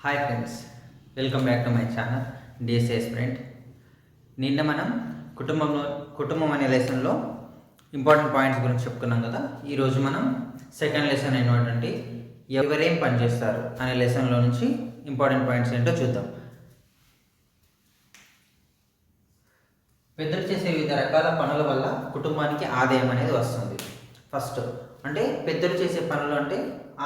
Hi friends, welcome back to my channel DSS friend. నిన్న మనం కుటుంబం అనే లెసన్లో ఇంపార్టెంట్ పాయింట్స్ గురించి చెప్పుకున్నాం కదా. ఈరోజు మనం సెకండ్ లెసన్ అయినటువంటి ఎవరేం పనిచేస్తారు అనే లెసన్లో నుంచి ఇంపార్టెంట్ పాయింట్స్ ఏంటో చూద్దాం. పెద్దలు చేసే వివిధ రకాల పనుల వల్ల కుటుంబానికి ఆదాయం అనేది వస్తుంది. ఫస్ట్ అంటే పెద్దలు చేసే పనులు అంటే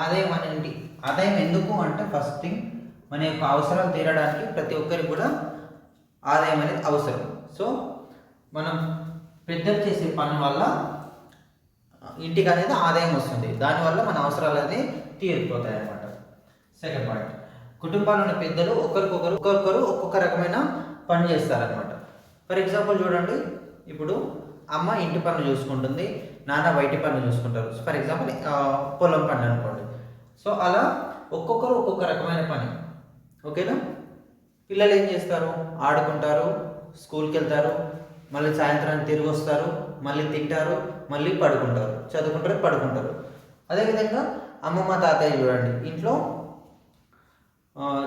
ఆదాయం ఎందుకు అంటే ఫస్ట్ థింగ్ మన యొక్క అవసరాలు తీరడానికి ప్రతి ఒక్కరికి కూడా ఆదాయం అనేది అవసరం. సో మనం పెద్దలు చేసే పని వల్ల ఇంటికి అనేది ఆదాయం వస్తుంది, దానివల్ల మన అవసరాలు అనేది తీరిపోతాయి అన్నమాట. సెకండ్ పాయింట్, కుటుంబాల్లోని పెద్దలు ఒక్కొక్కరు ఒక్కొక్క రకమైన పని చేస్తారనమాట. ఫర్ ఎగ్జాంపుల్ చూడండి, ఇప్పుడు అమ్మ ఇంటి పనులు చూసుకుంటుంది, నాన్న బయటి పనులు చూసుకుంటారు. ఫర్ ఎగ్జాంపుల్ పొలం పని అనుకోండి. సో అలా ఒక్కొక్కరు ఒక్కొక్క రకమైన పని, ఓకేనా. పిల్లలు ఏం చేస్తారు? ఆడుకుంటారు, స్కూల్కి వెళ్తారు, మళ్ళీ సాయంత్రానికి తిరిగి వస్తారు, మళ్ళీ తింటారు, మళ్ళీ పడుకుంటారు, చదువుకుంటారు, పడుకుంటారు. అదేవిధంగా అమ్మమ్మ తాతయ్య చూడండి, ఇంట్లో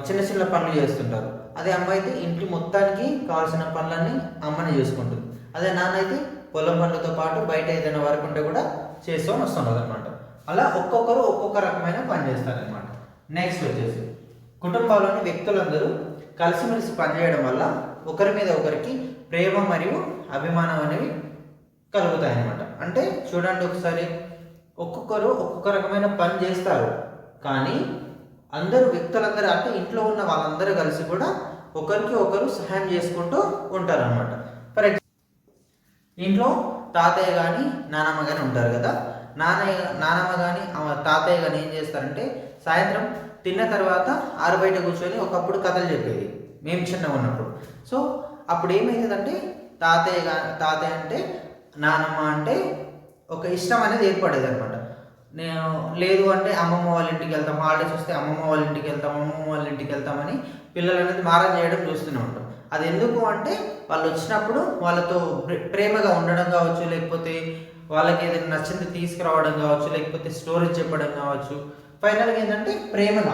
చిన్న చిన్న పనులు చేస్తుంటారు. అదే అమ్మ అయితే ఇంటి మొత్తానికి కావాల్సిన పనులన్నీ అమ్మని చూసుకుంటుంది. అదే నాన్న అయితే పొలం పనులతో పాటు బయట ఏదైనా వర్క్ ఉంటే కూడా చేసుకొని వస్తున్నారు అనమాట. అలా ఒక్కొక్కరు ఒక్కొక్క రకమైన పని చేస్తారనమాట. నెక్స్ట్ వచ్చేసి కుటుంబంలోని వ్యక్తులందరూ కలిసిమెలిసి పనిచేయడం వల్ల ఒకరి మీద ఒకరికి ప్రేమ మరియు అభిమానం అనేవి కలుగుతాయన్నమాట. అంటే చూడండి ఒకసారి, ఒక్కొక్కరు ఒక్కొక్క రకమైన పని చేస్తారు, కానీ వ్యక్తులందరూ అంటే ఇంట్లో ఉన్న వాళ్ళందరూ కలిసి కూడా ఒకరికి ఒకరు సహాయం చేసుకుంటూ ఉంటారనమాట. ఫర్ ఎగ్జాంపుల్ ఇంట్లో తాతయ్య కానీ నానమ్మ కానీ ఉంటారు కదా. నానమ్మ కానీ తాతయ్య కానీ ఏం చేస్తారంటే సాయంత్రం తిన్న తర్వాత ఆరు బయట కూర్చొని ఒకప్పుడు కథలు చెప్పేది మేము చిన్నగా ఉన్నప్పుడు. సో అప్పుడు ఏమవుతుందంటే తాతయ్య అంటే నానమ్మ అంటే ఒక ఇష్టం అనేది ఏర్పడేది అనమాట. నేను లేదు అంటే అమ్మమ్మ వాళ్ళ ఇంటికి వెళ్తాం, హాలిడేస్ వస్తే అమ్మమ్మ వాళ్ళ ఇంటికి వెళ్తామని పిల్లలు అనేది మారం చేయడం చూస్తూనే ఉంటాం. అది ఎందుకు అంటే వాళ్ళు వచ్చినప్పుడు వాళ్ళతో ప్రేమగా ఉండడం కావచ్చు, లేకపోతే వాళ్ళకి ఏదైనా నచ్చింది తీసుకురావడం కావచ్చు, లేకపోతే స్టోరీస్ చెప్పడం కావచ్చు. ఫైనల్గా ఏంటంటే ప్రేమగా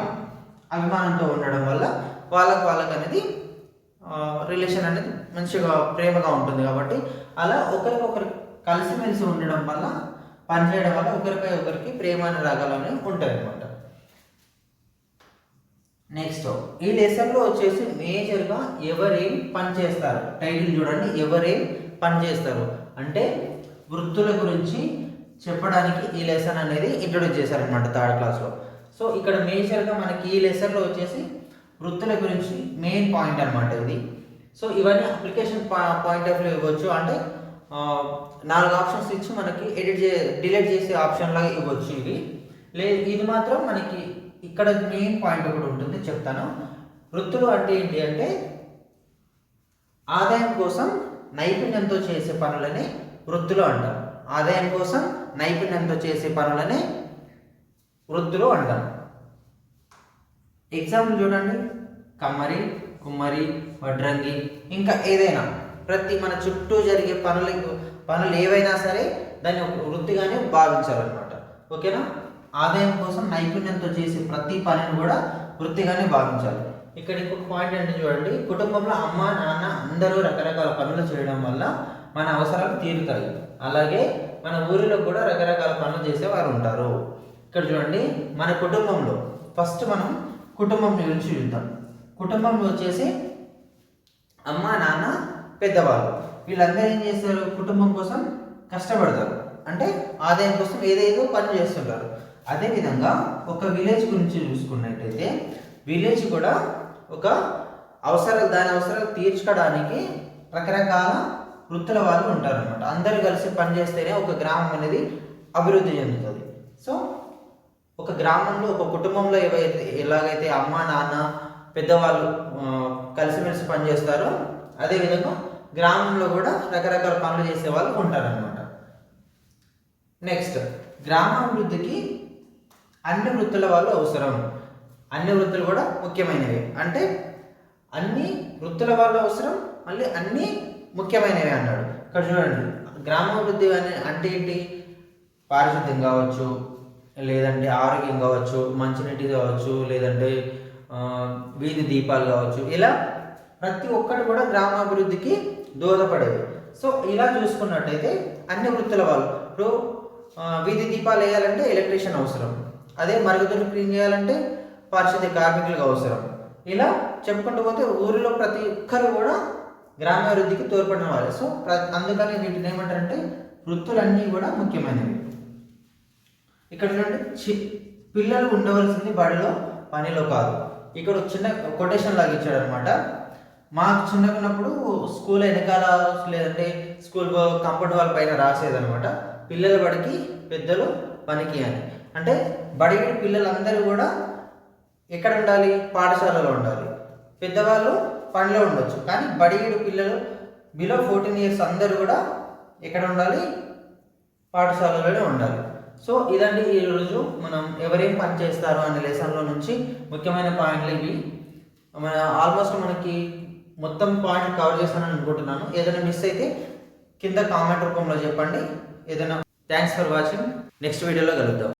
అభిమానంతో ఉండడం వల్ల వాళ్ళకి అనేది రిలేషన్ అనేది మంచిగా ప్రేమగా ఉంటుంది. కాబట్టి అలా ఒకరికొకరు కలిసిమెలిసి ఉండడం వల్ల, పనిచేయడం వల్ల ఒకరిపై ఒకరికి ప్రేమానురాగాలు అనేవి ఉంటాయి అన్నమాట. నెక్స్ట్ ఈ లెసన్లో వచ్చేసి మేజర్గా ఎవరేం పని చేస్తారు, టైటిల్ చూడండి, ఎవరేం పని చేస్తారు అంటే వృత్తుల గురించి చెప్పడానికి ఈ లెసన్ అనేది ఇంట్రొడ్యూస్ చేశారనమాట థర్డ్ క్లాస్లో. సో ఇక్కడ మేజర్గా మనకి ఈ లెసన్లో వచ్చేసి వృత్తుల గురించి మెయిన్ పాయింట్ అనమాట ఇది. సో ఇవన్నీ అప్లికేషన్ పాయింట్ ఆఫ్ వ్యూ ఇవ్వచ్చు, అంటే 4 ఆప్షన్స్ ఇచ్చి మనకి డిలీట్ చేసే ఆప్షన్ లాగా ఇవ్వచ్చు. ఇది మాత్రం మనకి ఇక్కడ మెయిన్ పాయింట్ ఒకటి ఉంటుంది, చెప్తాను. వృత్తులు అంటే ఏంటి అంటే ఆదాయం కోసం నైపుణ్యంతో చేసే పనులనే వృత్తులు అంటారు. ఆదాయం కోసం నైపుణ్యంతో చేసే పనులనే వృత్తులు అంటారు. ఎగ్జాంపుల్ చూడండి, కమ్మరి, కుమ్మరి, వడ్రంగి, ఇంకా ఏదైనా మన చుట్టూ జరిగే పనులు ఏవైనా సరే దాన్ని ఒక వృత్తిగానే భావించాలన్నమాట, ఓకేనా. ఆదాయం కోసం నైపుణ్యంతో చేసే ప్రతి పనిని కూడా వృత్తిగానే భావించాలి. ఇక్కడ ఇంకొక పాయింట్ అంటే చూడండి, కుటుంబంలో అమ్మ నాన్న అందరూ రకరకాల పనులు చేయడం వల్ల మన అవసరాలు తీరుతాయి. అలాగే మన ఊరిలో కూడా రకరకాల పనులు చేసేవారు ఉంటారు. ఇక్కడ చూడండి, మన కుటుంబంలో ఫస్ట్ మనం కుటుంబం గురించి చూద్దాం. కుటుంబంలో వచ్చేసి అమ్మ నాన్న పెద్దవాళ్ళు, వీళ్ళందరూ ఏం చేస్తారు? కుటుంబం కోసం కష్టపడతారు, అంటే ఆదాయం కోసం ఏదేదో పని చేస్తుంటారు. అదేవిధంగా ఒక విలేజ్ గురించి చూసుకున్నట్టయితే విలేజ్ కూడా ఒక దాని అవసరాలు తీర్చుకోవడానికి రకరకాల వృత్తుల వాళ్ళు ఉంటారు అనమాట. అందరూ కలిసి పనిచేస్తేనే ఒక గ్రామం అనేది అభివృద్ధి చెందుతుంది. సో ఒక గ్రామంలో ఒక కుటుంబంలో ఎలాగైతే అమ్మ నాన్న పెద్దవాళ్ళు కలిసిమెలిసి పనిచేస్తారో అదేవిధంగా గ్రామంలో కూడా రకరకాల పనులు చేసే వాళ్ళు ఉంటారనమాట. నెక్స్ట్, గ్రామాభివృద్ధికి అన్ని వృత్తుల వాళ్ళు అవసరం. అన్ని వృత్తులు కూడా ముఖ్యమైనవి, అంటే అన్ని వృత్తుల వాళ్ళు అవసరం, మళ్ళీ అన్ని ముఖ్యమైనవి అన్నాడు. ఇక్కడ చూడండి, గ్రామాభివృద్ధి అంటే ఏంటి? పారిశుద్ధ్యం కావచ్చు, లేదంటే ఆరోగ్యం కావచ్చు, మంచినీటి కావచ్చు, లేదంటే వీధి దీపాలు కావచ్చు, ఇలా ప్రతి ఒక్కటి కూడా గ్రామాభివృద్ధికి దోహదపడేది. సో ఇలా చూసుకున్నట్టయితే అన్ని వృత్తుల వాళ్ళు ఇప్పుడు వీధి దీపాలు వేయాలంటే ఎలక్ట్రీషియన్ అవసరం, అదే మరుగుదొడ్లు క్లీన్ చేయాలంటే పారిశుద్ధ్య కార్మికులకు అవసరం. ఇలా చెప్పుకుంటూ పోతే ఊరిలో ప్రతి ఒక్కరు కూడా గ్రామాభివృద్ధికి తోడ్పడిన వాళ్ళు. సో అందుకని వీటిని ఏమంటారంటే వృత్తులన్నీ కూడా ముఖ్యమైనవి. ఇక్కడ చూడండి, పిల్లలు ఉండవలసింది బడిలో పనిలో కాదు. ఇక్కడ చిన్న కొటేషన్ లాగా ఇచ్చాడు అనమాట. మాకు చిన్నగా ఉన్నప్పుడు స్కూల్ వెనకాల లేదంటే స్కూల్ కంపౌండ్ వాళ్ళ పైన రాసేదనమాట, పిల్లల బడికి పెద్దలు పనికి అని. అంటే బడి పిల్లలందరూ కూడా ఎక్కడ ఉండాలి? పాఠశాలలో ఉండాలి. పెద్దవాళ్ళు పనిలో ఉండొచ్చు, కానీ బడిగీడు పిల్లలు బిలో 14 years అందరూ కూడా ఎక్కడ ఉండాలి? పాఠశాలలోనే ఉండాలి. సో ఇదండి ఈరోజు మనం ఎవరేం పని చేస్తారు అనే లెసన్లో నుంచి ముఖ్యమైన పాయింట్లు ఇవి. ఆల్మోస్ట్ మనకి మొత్తం పాయింట్ కవర్ చేస్తానని అనుకుంటున్నాను. ఏదైనా మిస్ అయితే కింద కామెంట్ రూపంలో చెప్పండి. ఏదైనా థ్యాంక్స్ ఫర్ వాచింగ్. నెక్స్ట్ వీడియోలో కలుద్దాం.